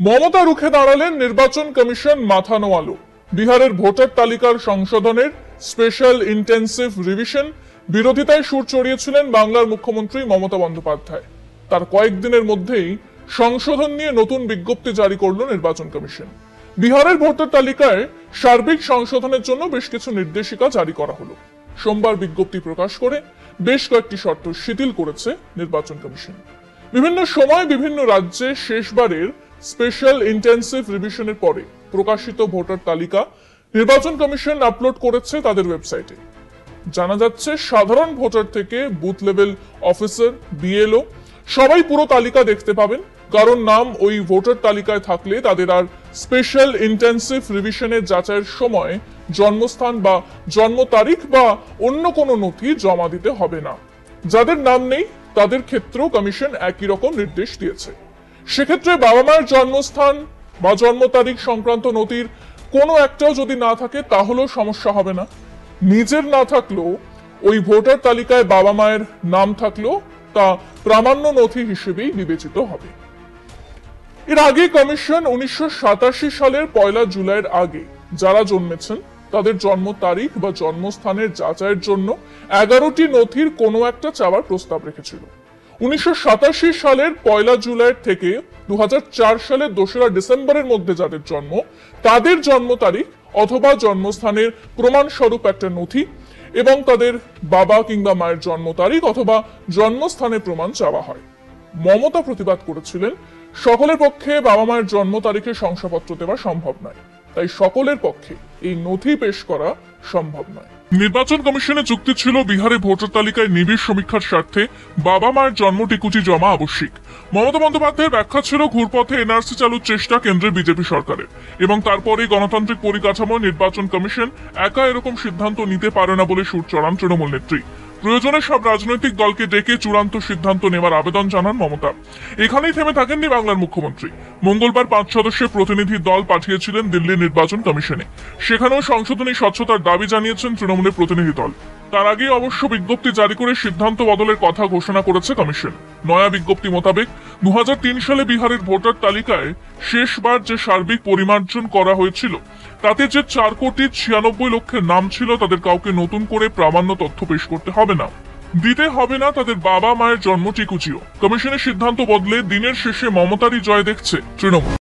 মমতা রুখে দাঁড়ালেন নির্বাচন কমিশন মাথা নোয়ালো। বিহারের ভোটার তালিকার সংশোধনের স্পেশাল ইন্টেন্সিভ রিভিশন বিরোধিতায় সুর চড়িয়েছিলেন বাংলার মুখ্যমন্ত্রী মমতা বন্দ্যোপাধ্যায়। তার কয়েকদিনের মধ্যেই সংশোধন নিয়ে নতুন বিজ্ঞপ্তি জারি করল নির্বাচন কমিশন। বিহারের ভোটার তালিকায় সার্বিক সংশোধনের জন্য বেশ কিছু নির্দেশিকা জারি করা হলো। সোমবার বিজ্ঞপ্তি প্রকাশ করে বেশ কয়েকটি শর্ত শিথিল করেছে নির্বাচন কমিশন। বিভিন্ন সময় বিভিন্ন রাজ্যে শেষবারের স্পেশাল ইন্টেন্সিভ রিভিশনের পরে প্রকাশিত ভোটার তালিকা নির্বাচন কমিশন আপলোড করেছে তাদের ওয়েবসাইটে। জানা যাচ্ছে সাধারণ ভোটার থেকে বুথ লেভেল অফিসার, বিএলও সবাই পুরো তালিকা দেখতে পাবেন। কারণ নাম ওই ভোটার তালিকায় থাকলে তাদের আর স্পেশাল ইন্টেন্সিভ রিভিশনের যাচাইয়ের সময় জন্মস্থান বা জন্ম তারিখ বা অন্য কোনো নথি জমা দিতে হবে না। যাদের নাম নেই তাদের ক্ষেত্রেও কমিশন একই রকম নির্দেশ দিয়েছে। সেক্ষেত্রে বাবা মায়ের জন্মস্থান বা জন্ম তারিখ সংক্রান্ত নথির কোনো একটাও যদি না থাকে তাহলেও সমস্যা হবে না। নিজের না থাকলেও ওই ভোটার তালিকায় বাবা মায়ের নাম থাকলেও তা প্রামাণ্য নথি হিসেবেই বিবেচিত হবে। এর আগে কমিশন 1987 সালের 1 জুলাইয়ের আগে যারা জন্মেছেন তাদের জন্ম তারিখ বা জন্মস্থানের যাচাইয়ের জন্য 11টি নথির কোনো একটা চাওয়ার প্রস্তাব রেখেছিল। 1987 সালের 1 জুলাই থেকে 2004 সালের 2রা ডিসেম্বরের মধ্যে যাদের জন্ম তাদের জন্ম তারিখ অথবা জন্মস্থানের প্রমাণস্বরূপ একটা নথি এবং তাদের বাবা কিংবা মায়ের জন্ম তারিখ অথবা জন্মস্থানের প্রমাণ চাওয়া হয়। মমতা প্রতিবাদ করেছিলেন সকলের পক্ষে বাবা মায়ের জন্ম তারিখে শংসাপত্র দেওয়া সম্ভব নয়, তাই সকলের পক্ষে এই নথি পেশ করা সম্ভব নয়। নির্বাচন কমিশনের যুক্তি ছিল বিহারে ভোটার তালিকায় নিবিড় সমীক্ষার স্বার্থে বাবা মায়ের জন্ম টিকুচি জমা আবশ্যিক। মমতা বন্দ্যোপাধ্যায়ের ব্যাখ্যা ছিল ঘুরপথে এনআরসি চালুর চেষ্টা কেন্দ্রের বিজেপি সরকারের এবং তারপরে গণতান্ত্রিক পরিকাঠামো নির্বাচন কমিশন একা এরকম সিদ্ধান্ত নিতে পারে না বলে সুর চড়ান তৃণমূল নেত্রী। প্রয়োজনে সব রাজনৈতিক দলকে ডেকে চূড়ান্ত সিদ্ধান্ত নেওয়ার আবেদন জানান মমতা। এখানেই থেমে থাকেননি বাংলার মুখ্যমন্ত্রী। মঙ্গলবার 5 সদস্যের প্রতিনিধি দল পাঠিয়েছিলেন দিল্লি নির্বাচন কমিশনে। সেখানেও সংশোধনী স্বচ্ছতার দাবি জানিয়েছেন তৃণমূলের প্রতিনিধি দল। তার আগে অবশ্য বিজ্ঞপ্তি জারি করে সিদ্ধান্ত বদলের কথা ঘোষণা করেছে কমিশন। নয়া বিজ্ঞপ্তি মোতাবেক 2003 সালে বিহারের ভোটার তালিকায় শেষবার যে সার্বিক পরিমার্জন করা হয়েছিল তাতে যে 4,96,00,000 নাম ছিল তাদের কাউকে নতুন করে প্রামাণ্য তথ্য পেশ করতে হবে না, দিতে হবে না তাদের বাবা মায়ের জন্ম টিকুচিও। কমিশনের সিদ্ধান্ত বদলে দিনের শেষে মমতারই জয় দেখছে তৃণমূল।